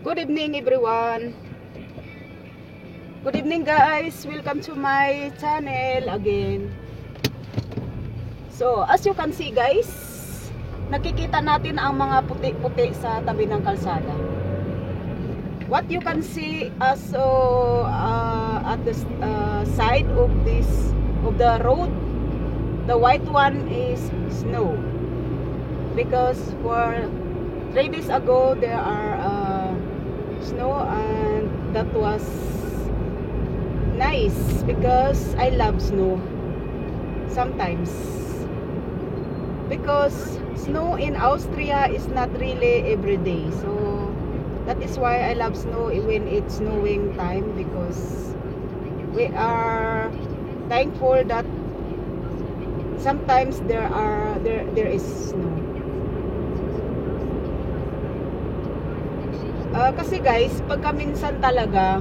Good evening everyone. Good evening guys. Welcome to my channel again. So as you can see guys, nakikita natin ang mga puti-puti sa tabi ng kalsada. What you can see also at the side of the road, the white one is snow. Because for 3 days ago there are snow, and that was nice because I love snow sometimes, because snow in Austria is not really every day, so that is why I love snow when it's snowing time, because we are thankful that sometimes there is snow. Kasi guys, pagka minsan talaga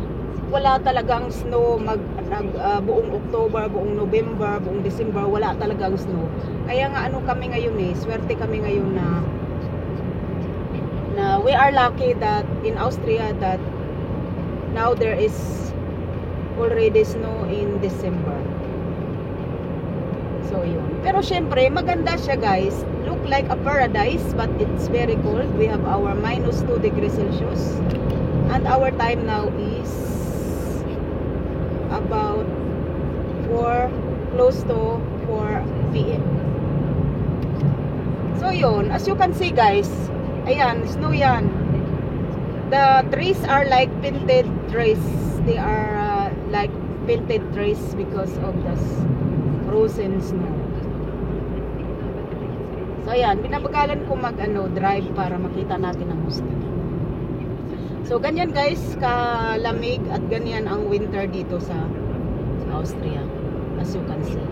wala talagang snow, buong October, buong November, buong December, wala talagang snow. Kaya nga ano kami ngayon swerte kami ngayon na we are lucky that in Austria that now there is already snow in December. So yun. Pero syempre maganda siya guys. Look like a paradise, but it's very cold. We have our -2 degrees Celsius, and our time now is about close to 4 PM. So yun, as you can see guys, ayan, snow yan. The trees are like painted trees. They are like painted trees because of the frozen snow. So ayan, binabagalan ko drive para makita natin ang gusto. So ganyan guys, kalamig at ganyan ang winter dito sa Austria, as you can see.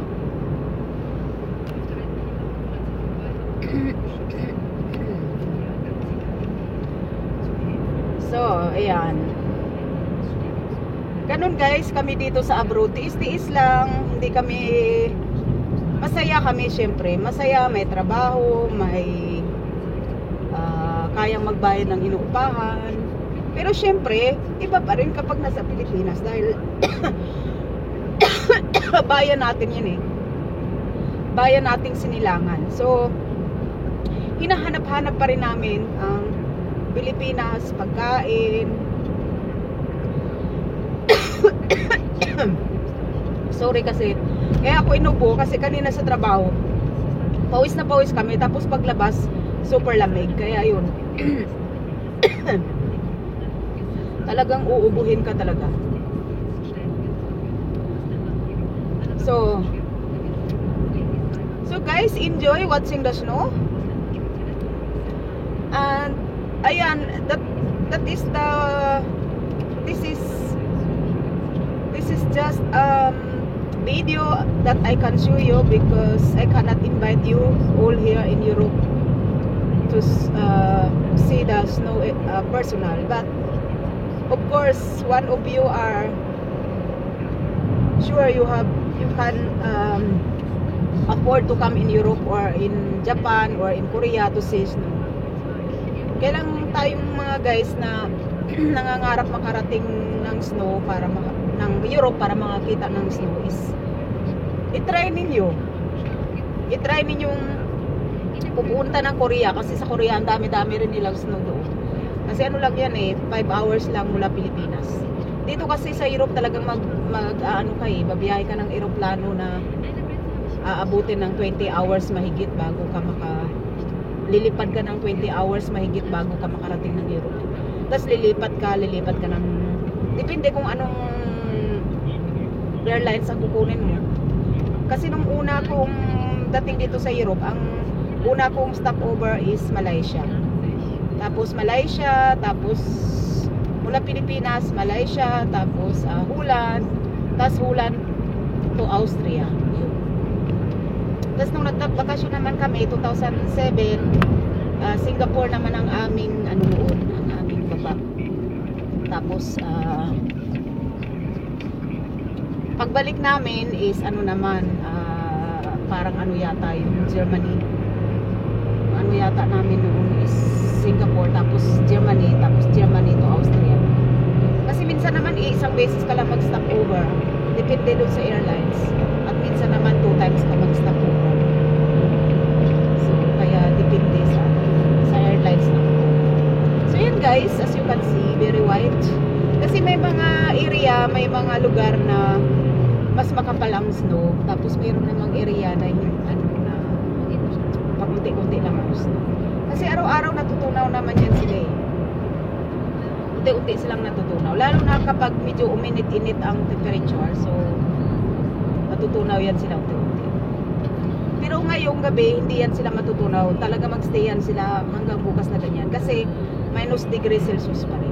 So ayan, ganun guys kami dito sa abroad, tiis-tiis lang, hindi kami masaya kami, syempre masaya, may trabaho, may kayang magbayad ng inuupahan. Pero syempre iba pa rin kapag nasa Pilipinas, dahil bayan natin yun bayan nating sinilangan. So hinahanap-hanap pa rin namin ang Pilipinas, pagkain. Sorry kasi, kaya ako inubo kasi kanina sa trabaho pawis na pawis kami, tapos paglabas super lamig, kaya yun. Talagang uubuhin ka talaga. So guys, enjoy watching the snow. And ayan, this is just video that I can show you, because I cannot invite you all here in Europe to see the snow personal. But of course, one of you are sure you can afford to come in Europe or in Japan or in Korea to see snow. Kaya lang tayong mga guys na nangangarap makarating ng snow ng Europe para makakita ng snow is i-try ninyong pupunta ng Korea, kasi sa Korea ang dami-dami rin nilang snow doon. Kasi ano lang yan 5 hours lang mula Pilipinas. Dito kasi sa Europe talagang babiyahe ka ng eroplano na aabutin ng 20 hours mahigit bago ka lilipad ka ng 20 hours mahigit bago ka makarating ng Europe. Tapos lilipat ka ng, depende kung anong airlines ang kukunin mo. Kasi nung una kong dating dito sa Europe, ang una kong stopover is Malaysia. Tapos mula Pilipinas, Malaysia, tapos Holland, tapos Holland to Austria. Tapos nung nagbakasyon naman kami 2007, Singapore naman ang aming baba. Tapos pagbalik namin is parang yata yung Germany. Yata namin noon is Singapore, tapos Germany to Austria. guys, as you can see, very white. Kasi may mga area, may mga lugar na mas makapal ang snow. Tapos mayroon namang area na ano na pakunti-kunti lang ang snow. Kasi araw-araw natutunaw naman yan sila eh. Unti-unti silang natutunaw. Lalo na kapag medyo uminit-init ang temperature. So, natutunaw yan sila unti-unti. Pero ngayong gabi, hindi yan sila matutunaw. Talaga magstay yan sila hanggang bukas na ganyan. Kasi minus degree Celsius pa rin.